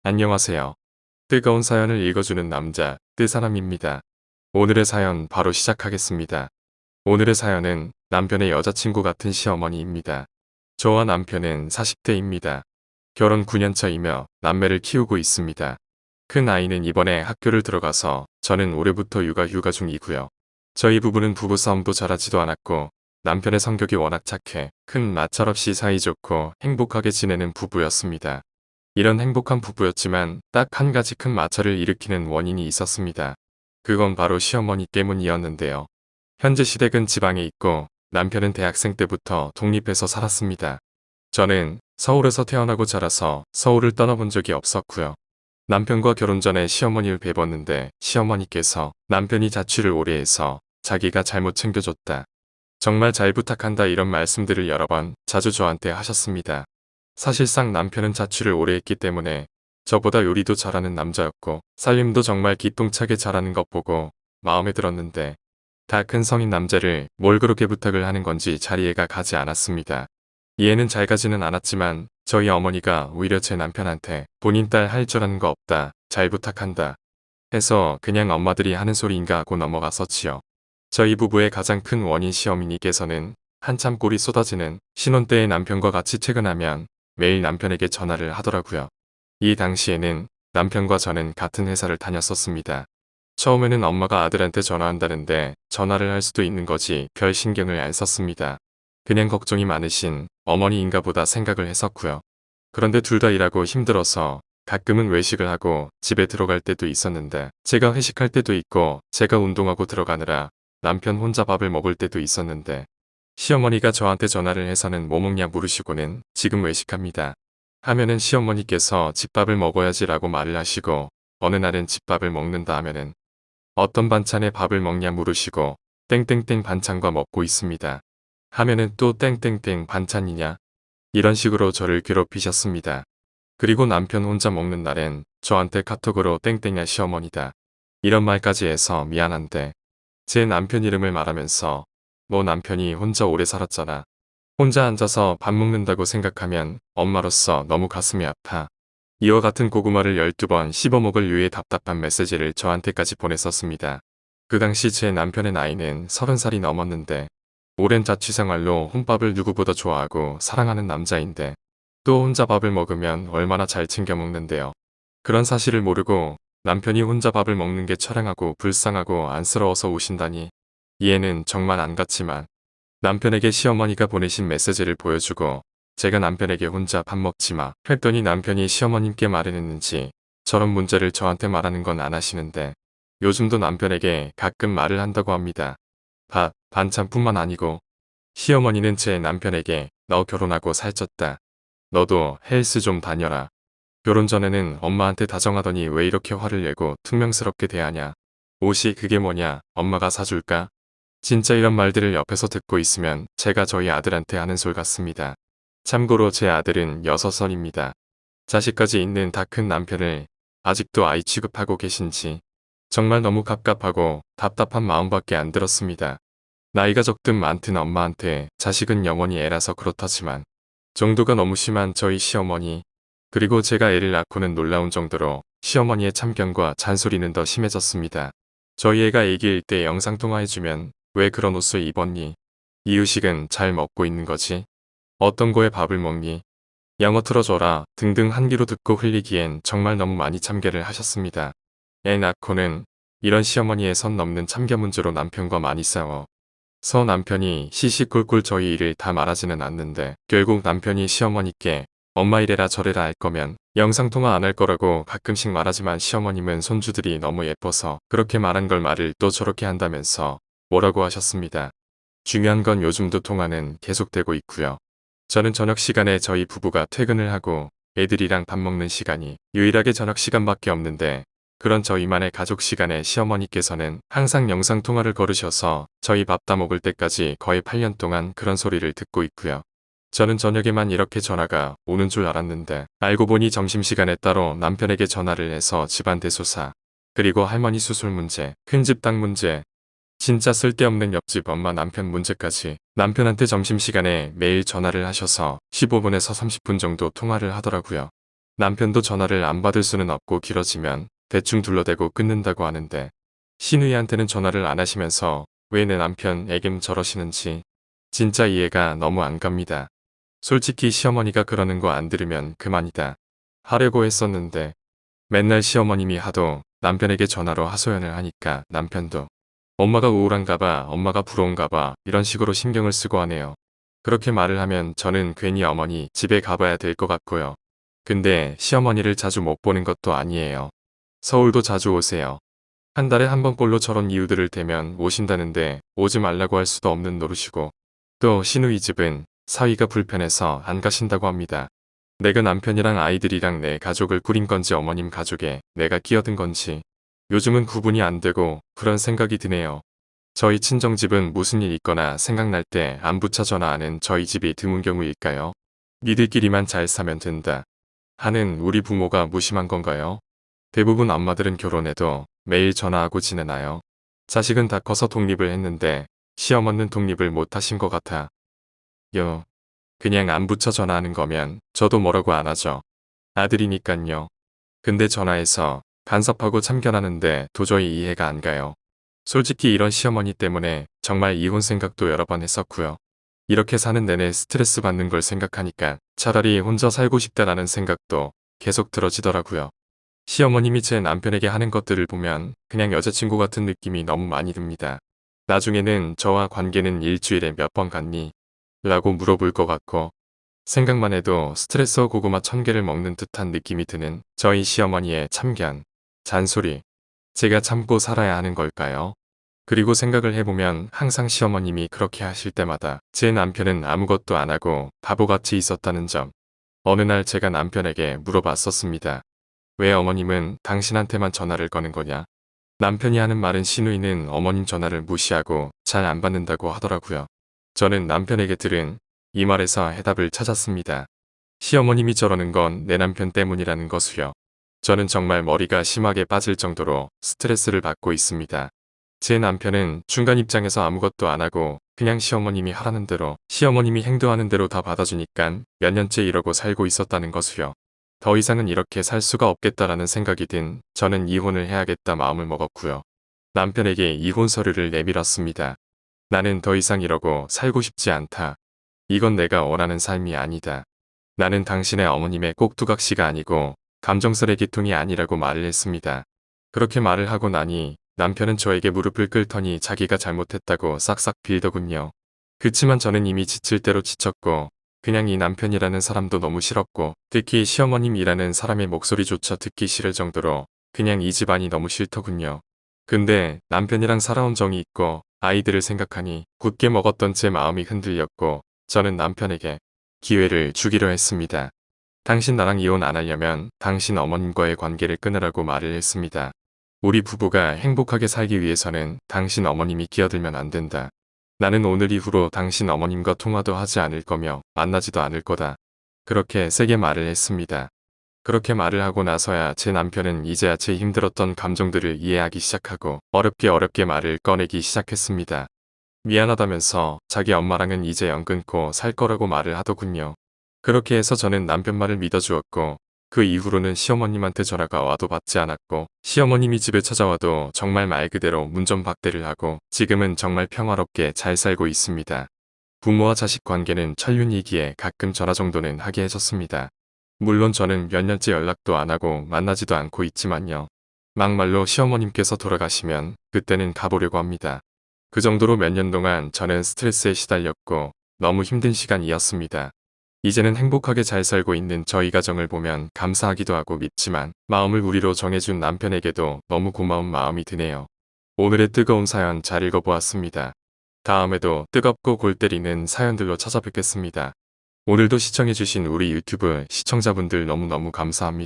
안녕하세요. 뜨거운 사연을 읽어주는 남자, 뜨사람입니다. 오늘의 사연 바로 시작하겠습니다. 오늘의 사연은 남편의 여자친구 같은 시어머니입니다. 저와 남편은 40대입니다. 결혼 9년차이며 남매를 키우고 있습니다. 큰 아이는 이번에 학교를 들어가서 저는 올해부터 휴가 중이고요. 저희 부부는 부부싸움도 잘하지도 않았고 남편의 성격이 워낙 착해 큰 마찰 없이 사이좋고 행복하게 지내는 부부였습니다. 이런 행복한 부부였지만 딱 한 가지 큰 마찰을 일으키는 원인이 있었습니다. 그건 바로 시어머니 때문이었는데요. 현재 시댁은 지방에 있고 남편은 대학생 때부터 독립해서 살았습니다. 저는 서울에서 태어나고 자라서 서울을 떠나본 적이 없었고요. 남편과 결혼 전에 시어머니를 뵈봤는데 시어머니께서 남편이 자취를 오래 해서 자기가 잘못 챙겨줬다. 정말 잘 부탁한다 이런 말씀들을 여러 번 자주 저한테 하셨습니다. 사실상 남편은 자취를 오래 했기 때문에 저보다 요리도 잘하는 남자였고 살림도 정말 기똥차게 잘하는 것 보고 마음에 들었는데 다 큰 성인 남자를 뭘 그렇게 부탁을 하는 건지 잘 이해가 가지 않았습니다. 이해는 잘 가지는 않았지만 저희 어머니가 오히려 제 남편한테 본인 딸 할 줄 아는 거 없다, 잘 부탁한다 해서 그냥 엄마들이 하는 소리인가 하고 넘어갔었지요. 저희 부부의 가장 큰 원인 시어머니께서는 한참 꼴이 쏟아지는 신혼 때의 남편과 같이 퇴근하면 매일 남편에게 전화를 하더라고요. 이 당시에는 남편과 저는 같은 회사를 다녔었습니다. 처음에는 엄마가 아들한테 전화한다는데 전화를 할 수도 있는 거지 별 신경을 안 썼습니다. 그냥 걱정이 많으신 어머니인가 보다 생각을 했었고요. 그런데 둘 다 일하고 힘들어서 가끔은 외식을 하고 집에 들어갈 때도 있었는데 제가 회식할 때도 있고 제가 운동하고 들어가느라 남편 혼자 밥을 먹을 때도 있었는데 시어머니가 저한테 전화를 해서는 뭐 먹냐 물으시고는 지금 외식합니다 하면은 시어머니께서 집밥을 먹어야지라고 말을 하시고 어느 날은 집밥을 먹는다 하면은 어떤 반찬에 밥을 먹냐 물으시고 땡땡땡 반찬과 먹고 있습니다 하면은 또 땡땡땡 반찬이냐 이런 식으로 저를 괴롭히셨습니다. 그리고 남편 혼자 먹는 날엔 저한테 카톡으로 땡땡야 시어머니다 이런 말까지 해서 미안한데 제 남편 이름을 말하면서 너 남편이 혼자 오래 살았잖아. 혼자 앉아서 밥 먹는다고 생각하면 엄마로서 너무 가슴이 아파. 이와 같은 고구마를 12번 씹어먹을 유의 답답한 메시지를 저한테까지 보냈었습니다. 그 당시 제 남편의 나이는 30살이 넘었는데 오랜 자취생활로 혼밥을 누구보다 좋아하고 사랑하는 남자인데 또 혼자 밥을 먹으면 얼마나 잘 챙겨 먹는데요. 그런 사실을 모르고 남편이 혼자 밥을 먹는 게 처량하고 불쌍하고 안쓰러워서 우신다니 이해는 정말 안 갔지만 남편에게 시어머니가 보내신 메시지를 보여주고 제가 남편에게 혼자 밥 먹지 마 했더니 남편이 시어머님께 말을 했는지 저런 문제를 저한테 말하는 건 안 하시는데 요즘도 남편에게 가끔 말을 한다고 합니다. 밥, 반찬뿐만 아니고 시어머니는 제 남편에게 너 결혼하고 살쪘다. 너도 헬스 좀 다녀라. 결혼 전에는 엄마한테 다정하더니 왜 이렇게 화를 내고 퉁명스럽게 대하냐. 옷이 그게 뭐냐 엄마가 사줄까? 진짜 이런 말들을 옆에서 듣고 있으면 제가 저희 아들한테 하는 소리 같습니다. 참고로 제 아들은 6살입니다. 자식까지 있는 다 큰 남편을 아직도 아이 취급하고 계신지 정말 너무 갑갑하고 답답한 마음밖에 안 들었습니다. 나이가 적든 많든 엄마한테 자식은 영원히 애라서 그렇다지만 정도가 너무 심한 저희 시어머니 그리고 제가 애를 낳고는 놀라운 정도로 시어머니의 참견과 잔소리는 더 심해졌습니다. 저희 애가 애기일 때 영상통화해주면 왜 그런 옷을 입었니? 이유식은 잘 먹고 있는 거지? 어떤 거에 밥을 먹니? 영어 틀어줘라 등등 한 귀로 듣고 흘리기엔 정말 너무 많이 참견을 하셨습니다. 애 낳고는 이런 시어머니의 선 넘는 참견 문제로 남편과 많이 싸워. 서 남편이 시시콜콜 저희 일을 다 말하지는 않는데 결국 남편이 시어머니께 엄마 이래라 저래라 할 거면 영상통화 안 할 거라고 가끔씩 말하지만 시어머님은 손주들이 너무 예뻐서 그렇게 말한 걸 말을 또 저렇게 한다면서 뭐라고 하셨습니다. 중요한 건 요즘도 통화는 계속되고 있고요. 저는 저녁 시간에 저희 부부가 퇴근을 하고 애들이랑 밥 먹는 시간이 유일하게 저녁 시간밖에 없는데 그런 저희만의 가족 시간에 시어머니께서는 항상 영상통화를 걸으셔서 저희 밥 다 먹을 때까지 거의 8년 동안 그런 소리를 듣고 있고요. 저는 저녁에만 이렇게 전화가 오는 줄 알았는데 알고 보니 점심시간에 따로 남편에게 전화를 해서 집안 대소사, 그리고 할머니 수술 문제, 큰집 땅 문제, 진짜 쓸데없는 옆집 엄마 남편 문제까지 남편한테 점심시간에 매일 전화를 하셔서 15분에서 30분 정도 통화를 하더라고요. 남편도 전화를 안 받을 수는 없고 길어지면 대충 둘러대고 끊는다고 하는데 시누이한테는 전화를 안 하시면서 왜 내 남편에겐 저러시는지 진짜 이해가 너무 안 갑니다. 솔직히 시어머니가 그러는 거 안 들으면 그만이다 하려고 했었는데 맨날 시어머님이 하도 남편에게 전화로 하소연을 하니까 남편도 엄마가 우울한가 봐, 엄마가 부러운가 봐 이런 식으로 신경을 쓰고 하네요. 그렇게 말을 하면 저는 괜히 어머니 집에 가봐야 될 것 같고요. 근데 시어머니를 자주 못 보는 것도 아니에요. 서울도 자주 오세요. 한 달에 한 번꼴로 저런 이유들을 대면 오신다는데 오지 말라고 할 수도 없는 노릇이고 또 시누이 집은 사위가 불편해서 안 가신다고 합니다. 내가 남편이랑 아이들이랑 내 가족을 꾸린 건지 어머님 가족에 내가 끼어든 건지 요즘은 구분이 안 되고 그런 생각이 드네요. 저희 친정집은 무슨 일 있거나 생각날 때 안부차 전화하는 저희 집이 드문 경우일까요? 니들끼리만 잘 사면 된다 하는 우리 부모가 무심한 건가요? 대부분 엄마들은 결혼해도 매일 전화하고 지내나요? 자식은 다 커서 독립을 했는데 시어머니는 독립을 못 하신 것 같아. 요. 그냥 안부차 전화하는 거면 저도 뭐라고 안 하죠. 아들이니깐요. 근데 전화해서 간섭하고 참견하는데 도저히 이해가 안 가요. 솔직히 이런 시어머니 때문에 정말 이혼 생각도 여러 번 했었고요. 이렇게 사는 내내 스트레스 받는 걸 생각하니까 차라리 혼자 살고 싶다라는 생각도 계속 들어지더라고요. 시어머님이 제 남편에게 하는 것들을 보면 그냥 여자친구 같은 느낌이 너무 많이 듭니다. 나중에는 저와 관계는 일주일에 몇 번 갔니? 라고 물어볼 것 같고 생각만 해도 스트레스 고구마 1000개를 먹는 듯한 느낌이 드는 저희 시어머니의 참견, 잔소리. 제가 참고 살아야 하는 걸까요? 그리고 생각을 해보면 항상 시어머님이 그렇게 하실 때마다 제 남편은 아무것도 안 하고 바보같이 있었다는 점. 어느 날 제가 남편에게 물어봤었습니다. 왜 어머님은 당신한테만 전화를 거는 거냐? 남편이 하는 말은 시누이는 어머님 전화를 무시하고 잘 안 받는다고 하더라고요. 저는 남편에게 들은 이 말에서 해답을 찾았습니다. 시어머님이 저러는 건 내 남편 때문이라는 것을요. 저는 정말 머리가 심하게 빠질 정도로 스트레스를 받고 있습니다. 제 남편은 중간 입장에서 아무것도 안 하고 그냥 시어머님이 하라는 대로 시어머님이 행동하는 대로 다 받아주니까 몇 년째 이러고 살고 있었다는 것을요. 더 이상은 이렇게 살 수가 없겠다라는 생각이 든 저는 이혼을 해야겠다 마음을 먹었고요. 남편에게 이혼 서류를 내밀었습니다. 나는 더 이상 이러고 살고 싶지 않다. 이건 내가 원하는 삶이 아니다. 나는 당신의 어머님의 꼭두각시가 아니고 감정 쓰레기통이 아니라고 말을 했습니다. 그렇게 말을 하고 나니 남편은 저에게 무릎을 꿇더니 자기가 잘못했다고 싹싹 빌더군요. 그치만 저는 이미 지칠 대로 지쳤고 그냥 이 남편이라는 사람도 너무 싫었고 특히 시어머님이라는 사람의 목소리조차 듣기 싫을 정도로 그냥 이 집안이 너무 싫더군요. 근데 남편이랑 살아온 정이 있고 아이들을 생각하니 굳게 먹었던 제 마음이 흔들렸고 저는 남편에게 기회를 주기로 했습니다. 당신 나랑 이혼 안 하려면 당신 어머님과의 관계를 끊으라고 말을 했습니다. 우리 부부가 행복하게 살기 위해서는 당신 어머님이 끼어들면 안 된다. 나는 오늘 이후로 당신 어머님과 통화도 하지 않을 거며 만나지도 않을 거다. 그렇게 세게 말을 했습니다. 그렇게 말을 하고 나서야 제 남편은 이제야 제 힘들었던 감정들을 이해하기 시작하고 어렵게 말을 꺼내기 시작했습니다. 미안하다면서 자기 엄마랑은 이제 연 끊고 살 거라고 말을 하더군요. 그렇게 해서 저는 남편 말을 믿어주었고 그 이후로는 시어머님한테 전화가 와도 받지 않았고 시어머님이 집에 찾아와도 정말 말 그대로 문전박대를 하고 지금은 정말 평화롭게 잘 살고 있습니다. 부모와 자식 관계는 천륜이기에 가끔 전화 정도는 하게 해줬습니다. 물론 저는 몇 년째 연락도 안 하고 만나지도 않고 있지만요. 막말로 시어머님께서 돌아가시면 그때는 가보려고 합니다. 그 정도로 몇 년 동안 저는 스트레스에 시달렸고 너무 힘든 시간이었습니다. 이제는 행복하게 잘 살고 있는 저희 가정을 보면 감사하기도 하고 밉지만 마음을 우리로 정해준 남편에게도 너무 고마운 마음이 드네요. 오늘의 뜨거운 사연 잘 읽어보았습니다. 다음에도 뜨겁고 골 때리는 사연들로 찾아뵙겠습니다. 오늘도 시청해주신 우리 유튜브 시청자분들 너무너무 감사합니다.